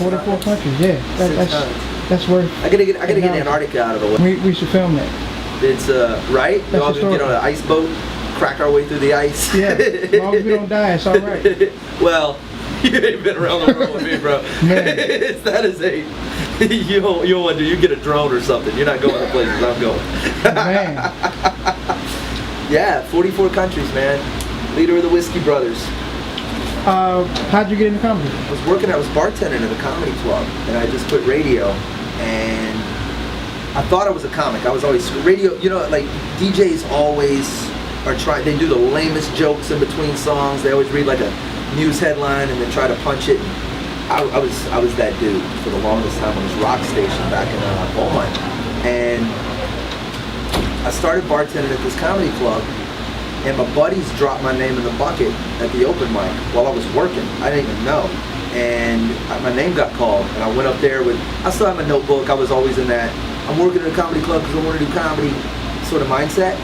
44 countries, yeah. That's worth. I gotta get Antarctica out of the way. We should film that. It's right. We all gonna get on an ice boat, crack our way through the ice. Yeah, as long as we don't die, it's all right. Well, you ain't been around the world with me, bro. Man. That is a you don't want to. You get a drone or something. You're not going to places I'm going. Man. Yeah, 44 countries, man. Leader of the Whiskey Brothers. How'd you get into comedy? I was bartending at a comedy club, and I just quit radio, and I thought I was a comic. I was always radio. You know, like DJs always are trying. They do the lamest jokes in between songs. They always read like a news headline and then try to punch it. I was that dude for the longest time on this rock station back in Beaumont, and I started bartending at this comedy club, and my buddies dropped my name in the bucket at the open mic while I was working. I didn't even know, and my name got called, and I went up there with. I still have my notebook. I was always in that. I'm working at a comedy club because I want to do comedy sort of mindset,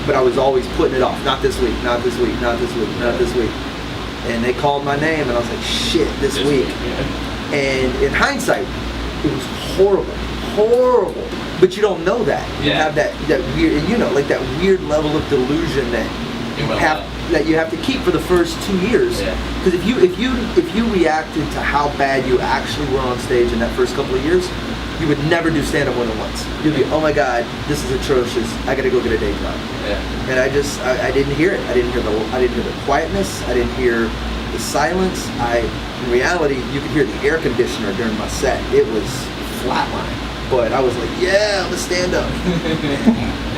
but I was always putting it off. Not this week. Not this week. Not this week. Not this week. And they called my name, and I was like, shit, this week. Yeah. And in hindsight, it was horrible. But you don't know that. You have that weird, like that weird level of delusion that you have to keep for the first 2 years. Because if you reacted to how bad you actually were on stage in that first couple of years, you would never do stand-up more than once. You'd be, oh my God, this is atrocious. I gotta go get a day job. Yeah. And I didn't hear it. I didn't hear the quietness. I didn't hear the silence. In reality, you could hear the air conditioner during my set. It was flatline. But I was like, yeah, I'm a stand-up.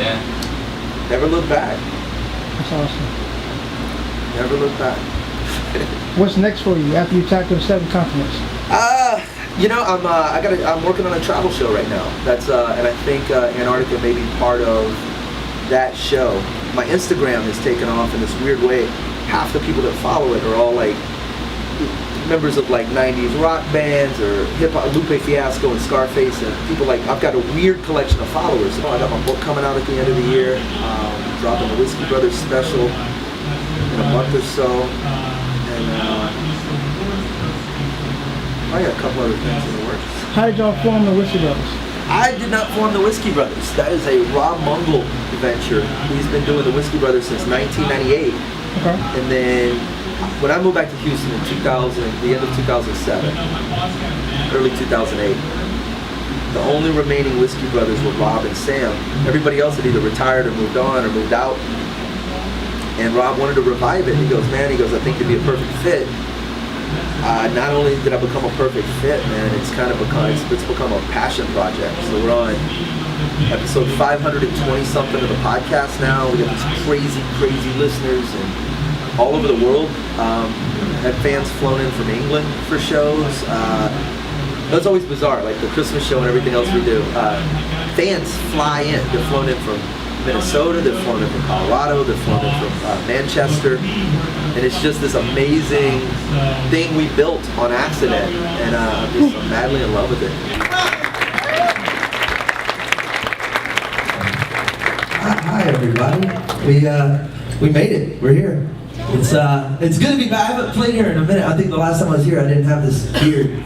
Yeah. Never looked back. That's awesome. Never looked back. What's next for you after you tackled 7 continents? I'm working on a travel show right now. That's and I think Antarctica may be part of that show. My Instagram has taken off in this weird way. Half the people that follow it are all like members of like 90s rock bands or hip hop, Lupe Fiasco and Scarface, and people like, I've got a weird collection of followers. I got my book coming out at the end of the year, dropping the Whiskey Brothers special in a month or so, and I got a couple other things in the works. How did y'all form the Whiskey Brothers? I did not form the Whiskey Brothers. That is a Rob Mungle venture. He's been doing the Whiskey Brothers since 1998. Okay. And then when I moved back to Houston in the end of 2007, early 2008, the only remaining Whiskey Brothers were Rob and Sam. Everybody else had either retired or moved on or moved out. And Rob wanted to revive it. He goes, I think you'd be a perfect fit. Not only did I become a perfect fit, man, it's become a passion project. So we're on episode 520 something of the podcast now. We got these crazy listeners and all over the world. Had fans flown in from England for shows. That's always bizarre, like the Christmas show and everything else we do. Fans fly in. They're flown in from Minnesota, they're flown in from Colorado, they're flown in from Manchester, and it's just this amazing thing we built on accident, and I'm madly in love with it. Hi everybody, we made it. We're here. It's good to be back. I haven't played here in a minute. I think the last time I was here, I didn't have this beard.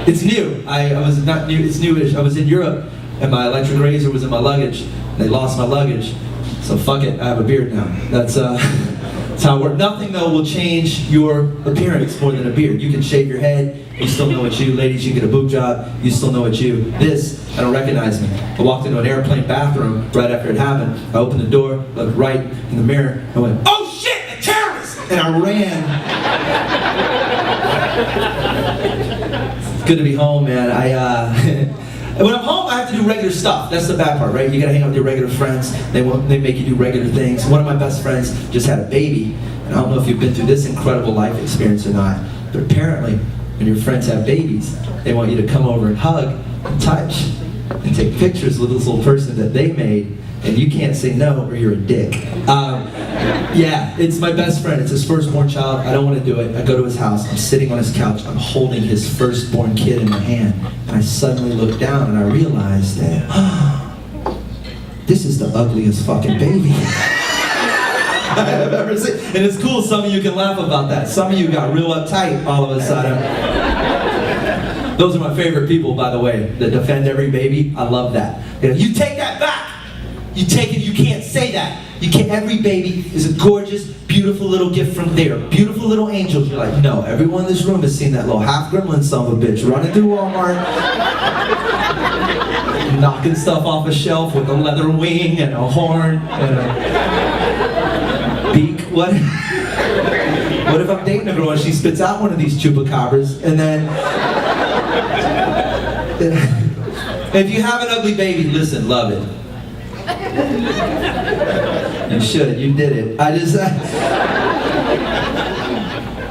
It's new. I was not new. It's newish. I was in Europe, and my electric razor was in my luggage. They lost my luggage, so fuck it. I have a beard now. That's how it works. Nothing though will change your appearance more than a beard. You can shave your head. You still know it's you. Ladies, you get a boob job. You still know it's you. This, I don't recognize me. I walked into an airplane bathroom right after it happened. I opened the door, looked right in the mirror, and went, "Oh shit, a terrorist!" And I ran. It's good to be home, man. When I'm home, I have to do regular stuff. That's the bad part, right? You gotta hang out with your regular friends. They make you do regular things. One of my best friends just had a baby, and I don't know if you've been through this incredible life experience or not, but apparently, when your friends have babies, they want you to come over and hug, and touch, and take pictures with this little person that they made, and you can't say no or you're a dick. Yeah, it's my best friend. It's his firstborn child. I don't want to do it. I go to his house. I'm sitting on his couch. I'm holding his firstborn kid in my hand. And I suddenly look down and I realize that, this is the ugliest fucking baby I've ever seen. And it's cool, some of you can laugh about that. Some of you got real uptight all of a sudden. Those are my favorite people, by the way, that defend every baby. I love that. You take that back. You take it, you can't say that. You can't, every baby is a gorgeous, beautiful little gift from there. Beautiful little angels. You're like, no, everyone in this room has seen that little half gremlin son of a bitch running through Walmart, knocking stuff off a shelf with a leather wing and a horn and a beak. What if I'm dating a girl and she spits out one of these chupacabras and then... If you have an ugly baby, listen, love it. You should, you did it.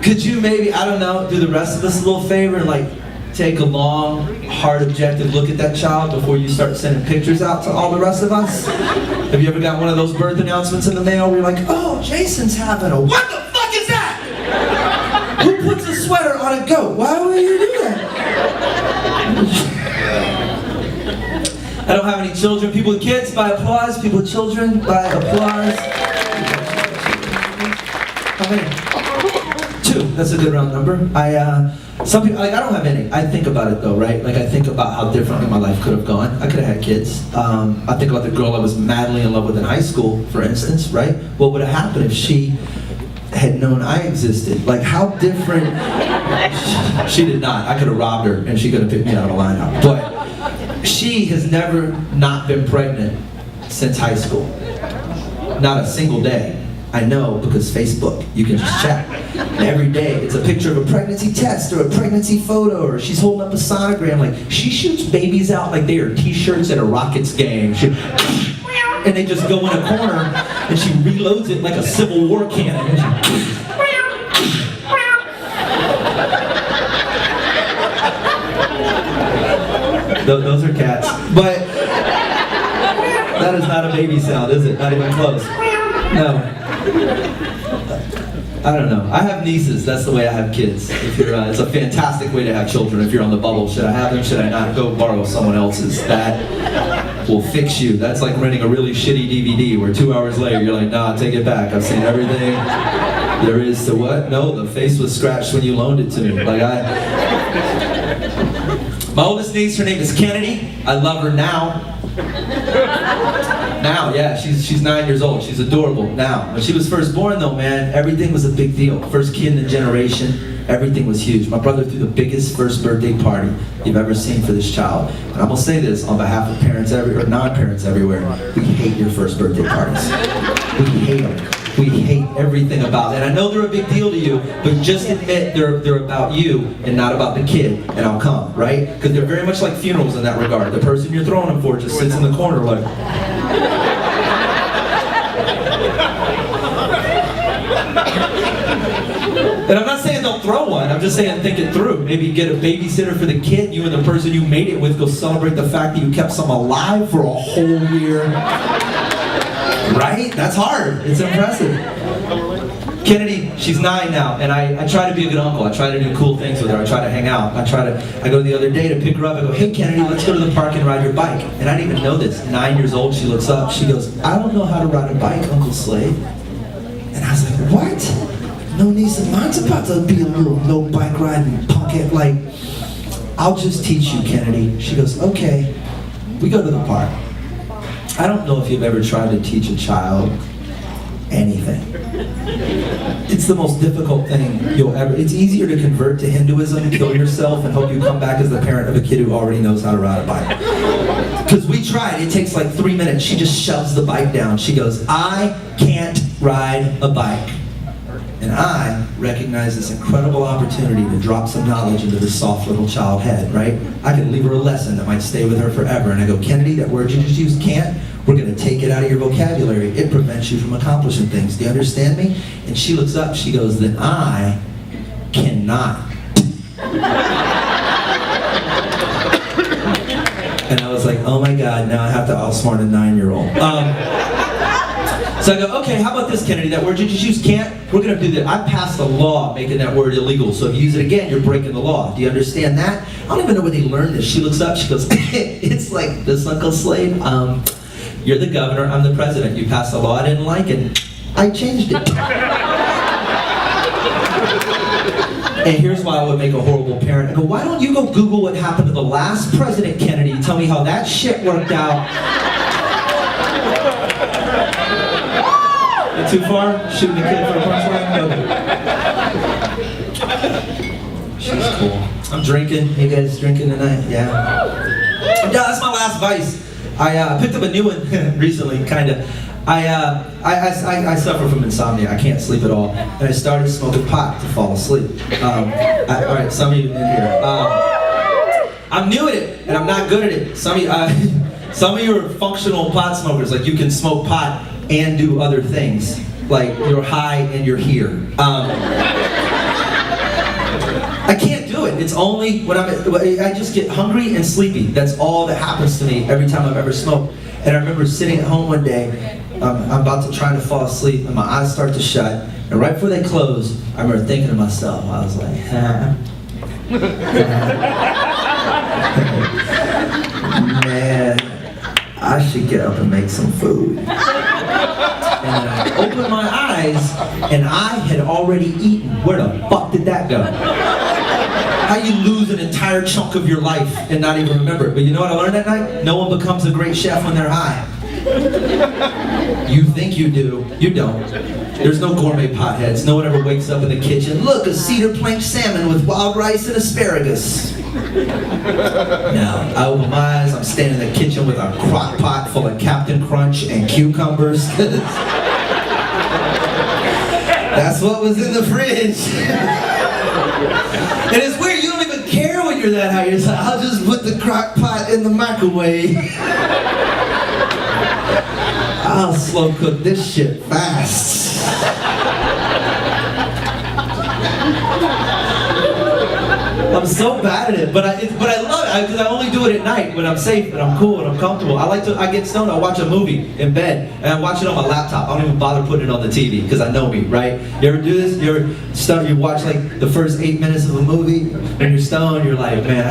Could you maybe, I don't know, do the rest of us a little favor and like take a long, hard, objective look at that child before you start sending pictures out to all the rest of us? Have you ever got one of those birth announcements in the mail where you're like, oh, Jason's having a, what the fuck is that? Who puts a sweater on a goat? Why would you do that? I don't have any children. People with kids, by applause. People with children, by applause. How many? 2. That's a good round number. Some people, like, I don't have any. I think about it though, right? Like, I think about how differently my life could have gone. I could have had kids. I think about the girl I was madly in love with in high school, for instance, right? What would have happened if she had known I existed? Like, how different? She did not. I could have robbed her and she could have picked me out of a lineup. But she has never not been pregnant since high school. Not a single day. I know because Facebook, you can just check. And every day it's a picture of a pregnancy test or a pregnancy photo, or she's holding up a sonogram. Like, she shoots babies out like they are t-shirts at a Rockets game. And they just go in a corner and she reloads it like a Civil War cannon. Those are cats. But that is not a baby sound, is it? Not even close. No. I don't know. I have nieces. That's the way I have kids. If you're, it's a fantastic way to have children. If you're on the bubble, should I have them? Should I not? Go borrow someone else's. That will fix you. That's like renting a really shitty DVD where 2 hours later you're like, nah, take it back. I've seen everything there is to what? No, the face was scratched when you loaned it to me. Like, my oldest niece, her name is Kennedy. I love her now. Now, yeah, she's 9 years old. She's adorable now. When she was first born, though, man, everything was a big deal. First kid in a generation, everything was huge. My brother threw the biggest first birthday party you've ever seen for this child. And I'm gonna say this on behalf of parents everywhere, non-parents everywhere. We hate your first birthday parties. We hate them. We hate everything about it. And I know they're a big deal to you, but just admit they're about you and not about the kid, and I'll come, right? Because they're very much like funerals in that regard. The person you're throwing them for just sits in the corner like... And I'm not saying don't throw one, I'm just saying think it through. Maybe get a babysitter for the kid, you and the person you made it with go celebrate the fact that you kept some alive for a whole year. Right? That's hard. It's impressive. Kennedy, she's 9 now, and I try to be a good uncle. I try to do cool things with her. I try to hang out. I go the other day to pick her up. I go, hey Kennedy, let's go to the park and ride your bike. And I didn't even know this. 9 years old, she looks up. She goes, I don't know how to ride a bike, Uncle Slade. And I was like, what? No niece of mine's about to be a little no bike riding punkhead. Like, I'll just teach you, Kennedy. She goes, okay. We go to the park. I don't know if you've ever tried to teach a child anything. It's the most difficult thing you'll ever... It's easier to convert to Hinduism, kill yourself, and hope you come back as the parent of a kid who already knows how to ride a bike. Because we tried, it takes like 3 minutes. She just shoves the bike down. She goes, I can't ride a bike. And I recognize this incredible opportunity to drop some knowledge into this soft little child head, right? I can leave her a lesson that might stay with her forever. And I go, Kennedy, that word you just used, can't, we're gonna take it out of your vocabulary. It prevents you from accomplishing things. Do you understand me? And she looks up, she goes, then I cannot. And I was like, oh my God, now I have to outsmart a 9-year-old. So I go, okay, how about this, Kennedy? That word you just used, can't? We're going to do that. I passed a law making that word illegal. So if you use it again, you're breaking the law. Do you understand that? I don't even know where they learned this. She looks up, she goes, it's like this, Uncle Slade. You're the governor, I'm the president. You passed a law I didn't like, and I changed it. And here's why I would make a horrible parent. I go, why don't you go Google what happened to the last President Kennedy and tell me how that shit worked out? Too far? Shooting a kid for a punchline? Okay. She's cool. I'm drinking. You guys drinking tonight? Yeah. Yeah, that's my last vice. I picked up a new one recently, kind of. I suffer from insomnia. I can't sleep at all. And I started smoking pot to fall asleep. All right, some of you in here. I'm new at it, and I'm not good at it. Some of you are functional pot smokers. Like, you can smoke pot and do other things. Like, you're high and you're here. I can't do it. It's only when I just get hungry and sleepy. That's all that happens to me every time I've ever smoked. And I remember sitting at home one day, I'm about to try to fall asleep, and my eyes start to shut. And right before they close, I remember thinking to myself, I was like, man, I should get up and make some food. And then I opened my eyes, and I had already eaten. Where the fuck did that go? How you lose an entire chunk of your life and not even remember it? But you know what I learned that night? No one becomes a great chef when they're high. You think you do, you don't. There's no gourmet potheads. No one ever wakes up in the kitchen, look, a cedar plank salmon with wild rice and asparagus. No, I open my eyes, I'm standing in the kitchen with a crock pot full of Captain Crunch and cucumbers. That's what was in the fridge. And it's weird, you don't even care when you're that high. You're just like, I'll just put the crock pot in the microwave. I'll slow cook this shit fast. I'm so bad at it, but I love it because I only do it at night when I'm safe and I'm cool and I'm comfortable. I get stoned. I watch a movie in bed and I watch it on my laptop. I don't even bother putting it on the TV because I know me, right? You ever do this? You watch like the first 8 minutes of a movie and you're stoned. You're like, man,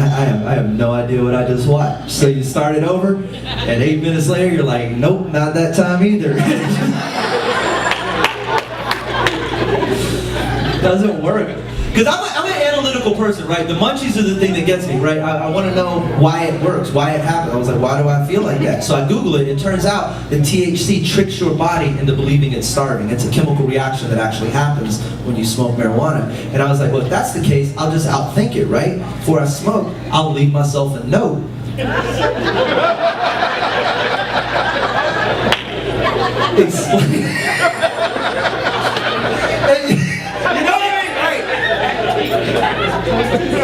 I have no idea what I just watched. So you start it over, and 8 minutes later you're like, nope, not that time either. Doesn't work. Because I'm an analytical person, right? The munchies are the thing that gets me, right? I want to know why it works, why it happens. I was like, why do I feel like that? So I Google it. It turns out that THC tricks your body into believing it's starving. It's a chemical reaction that actually happens when you smoke marijuana. And I was like, well, if that's the case, I'll just outthink it, right? Before I smoke, I'll leave myself a note. Explain.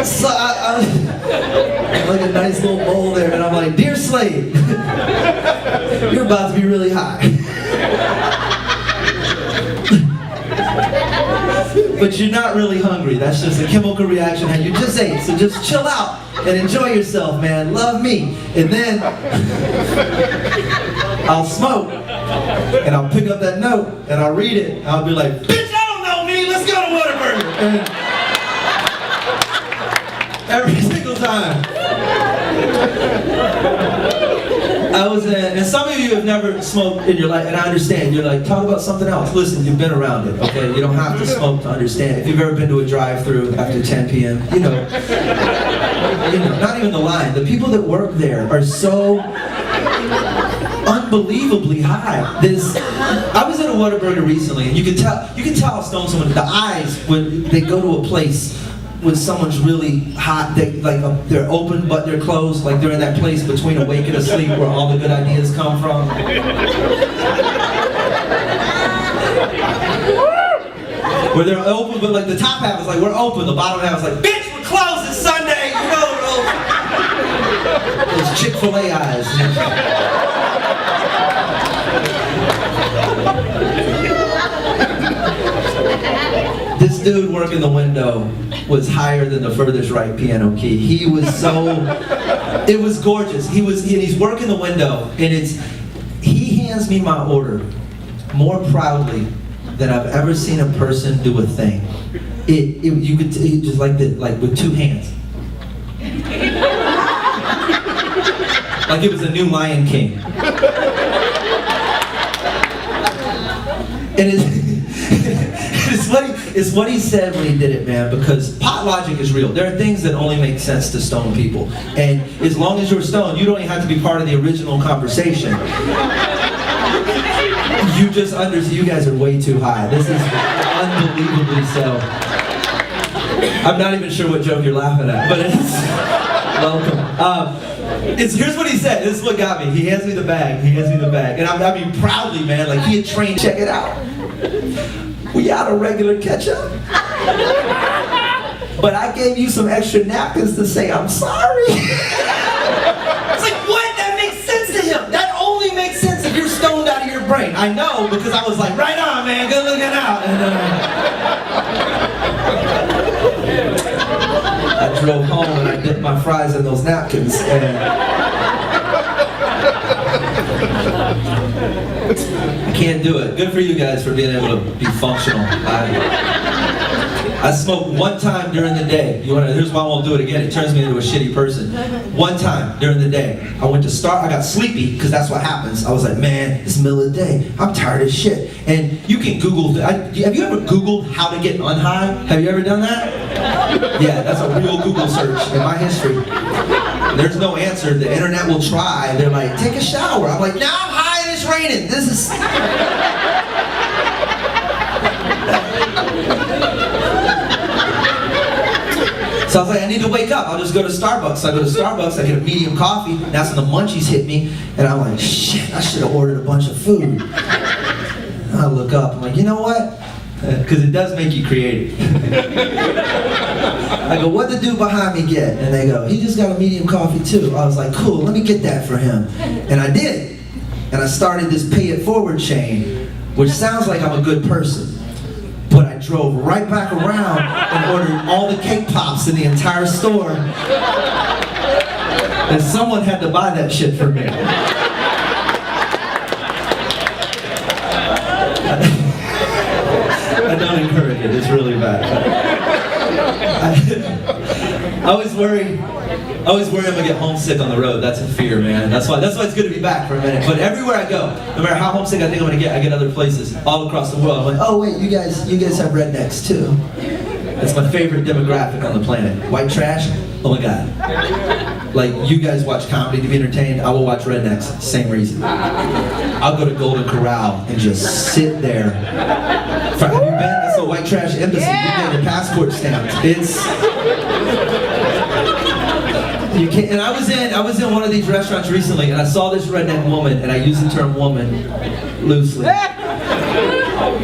So I like a nice little bowl there, and I'm like, dear Slade, you're about to be really high. But you're not really hungry. That's just a chemical reaction and you just ate. So just chill out and enjoy yourself, man. Love me. And then I'll smoke and I'll pick up that note and I'll read it. And I'll be like, bitch, I don't know me. Let's go to Whataburger. And every single time. And some of you have never smoked in your life, and I understand. You're like, talk about something else. Listen, you've been around it, okay? You don't have to smoke to understand. If you've ever been to a drive-thru after 10 p.m., you know, not even the line. The people that work there are so unbelievably high. I was at a Whataburger recently, and you can tell how stoned someone. The eyes when they go to a place when someone's really hot, they're open but they're closed, like they're in that place between awake and asleep where all the good ideas come from. Where they're open, but like the top half is like, we're open, the bottom half is like, bitch, we're closed, it's Sunday, you know, those Chick-fil-A eyes. This dude working the window was higher than the furthest right piano key. He was it was gorgeous. He's working the window, and he hands me my order more proudly than I've ever seen a person do a thing. You could just like with two hands. Like it was a new Lion King. And It's what he said when he did it, man, because pot logic is real. There are things that only make sense to stone people. And as long as you're stoned, you don't even have to be part of the original conversation. You just understand, you guys are way too high. This is unbelievably so. I'm not even sure what joke you're laughing at, but it's welcome. Here's what he said. This is what got me. He hands me the bag. And I mean proudly, man, like he had trained. Check it out. We out of regular ketchup, but I gave you some extra napkins to say I'm sorry. It's like, what? That makes sense to him. That only makes sense if you're stoned out of your brain. I know, because I was like, right on, man, good looking out. And, I drove home and I dipped my fries in those napkins. And I can't do it. Good for you guys for being able to be functional. I smoked one time during the day. Here's why I won't do it again. It turns me into a shitty person. One time during the day, I got sleepy, because that's what happens. I was like, man, it's the middle of the day. I'm tired as shit. And you can Google, have you ever Googled how to get unhigh? Have you ever done that? Yeah, that's a real Google search in my history. There's no answer. The internet will try. They're like, take a shower. I'm like, now I'm high and it's raining. This is... So I was like, I need to wake up. I'll just go to Starbucks. So I go to Starbucks, I get a medium coffee. That's when the munchies hit me. And I'm like, shit, I should have ordered a bunch of food. And I look up, I'm like, you know what? Because it does make you creative. I go, what'd the dude behind me get? And they go, he just got a medium coffee too. I was like, cool, let me get that for him. And I did. And I started this pay it forward chain, which sounds like I'm a good person. But I drove right back around and ordered all the cake pops in the entire store. And someone had to buy that shit for me. I don't encourage it, it's really bad. I always worry I'm gonna get homesick on the road. That's a fear, man. That's why it's good to be back for a minute. But everywhere I go, no matter how homesick I think I'm gonna get, I get other places all across the world. I'm like, oh wait, you guys have rednecks too. That's my favorite demographic on the planet. White trash? Oh my God. Like, you guys watch comedy to be entertained, I will watch rednecks, same reason. I'll go to Golden Corral and just sit there. Have you been? That's the white trash embassy. Yeah. You get your passport stamped. You can't, and I was in one of these restaurants recently, and I saw this redneck woman, and I use the term woman loosely.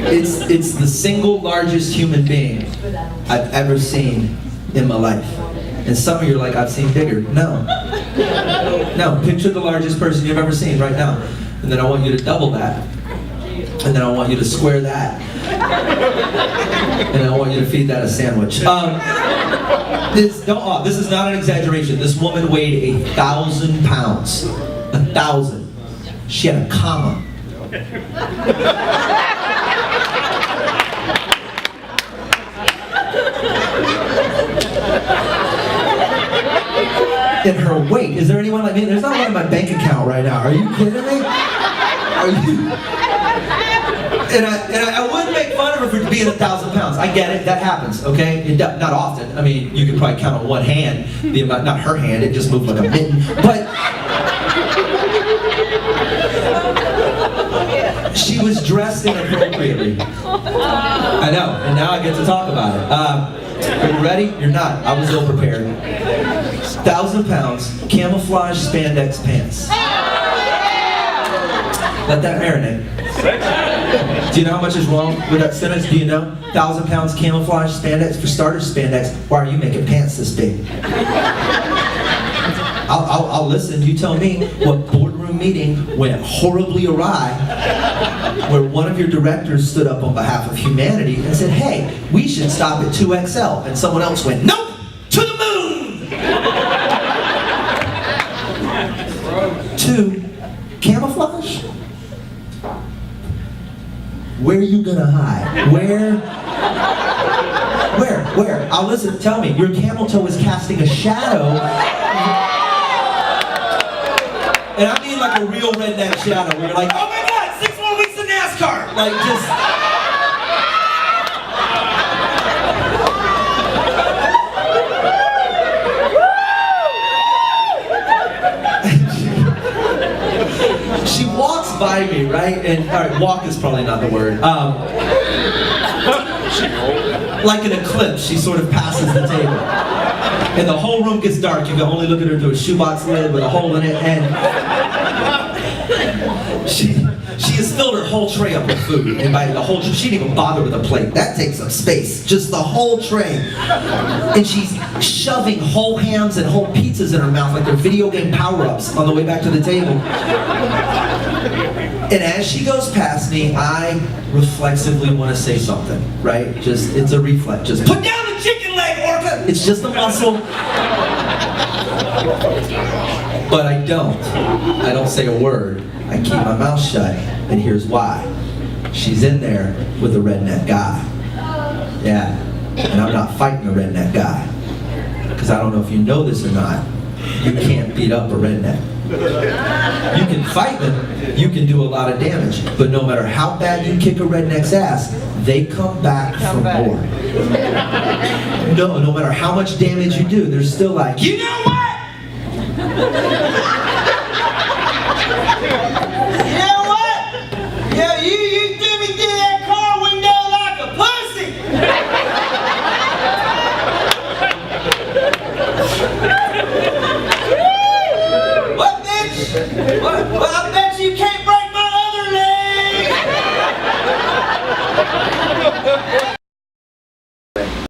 It's the single largest human being I've ever seen in my life. And some of you are like, I've seen bigger. No, picture the largest person you've ever seen right now. And then I want you to double that. And then I want you to square that. And I want you to feed that a sandwich. This is not an exaggeration. This woman weighed 1,000 pounds. 1,000. She had a comma. In her weight. Is there anyone like me? There's not one in my bank account right now. Are you kidding me? Are you? And I wouldn't make fun of her for being 1,000 pounds. I get it. That happens. Okay, not often. I mean, you could probably count on one hand the amount. Not her hand. It just moved like a mitten. But she was dressed inappropriately. I know. And now I get to talk about it. Are you ready? You're not. I was ill prepared. 1,000 pounds, camouflage spandex pants. Let that marinate. Do you know how much is wrong with that sentence? Do you know? 1,000 pounds camouflage spandex. For starters, spandex. Why are you making pants this big? I'll listen. You tell me what boardroom meeting went horribly awry, where one of your directors stood up on behalf of humanity and said, hey, we should stop at 2XL. And someone else went, nope, to the moon! 2, camouflage? Where are you gonna hide? Where? I'll listen, tell me, your camel toe is casting a shadow. And I mean like a real redneck shadow where you're like, oh my God, 6 more weeks of NASCAR! Like just... by me, right? And all right, walk is probably not the word. Like an eclipse, she sort of passes the table. And the whole room gets dark. You can only look at her through a shoebox lid with a hole in it. And she has filled her whole tray up with food. And by the whole tray, she didn't even bother with a plate. That takes up space. Just the whole tray. And she's shoving whole hams and whole pizzas in her mouth like they're video game power-ups on the way back to the table. And as she goes past me, I reflexively want to say something, right? Just, it's a reflex. Just put down the chicken leg, Orca! It's just a muscle. But I don't. I don't say a word. I keep my mouth shut. And here's why. She's in there with a redneck guy. Yeah. And I'm not fighting a redneck guy. Because I don't know if you know this or not. You can't beat up a redneck. You can fight them, you can do a lot of damage, but no matter how bad you kick a redneck's ass, they come back for more. No matter how much damage you do, they're still like, you know what?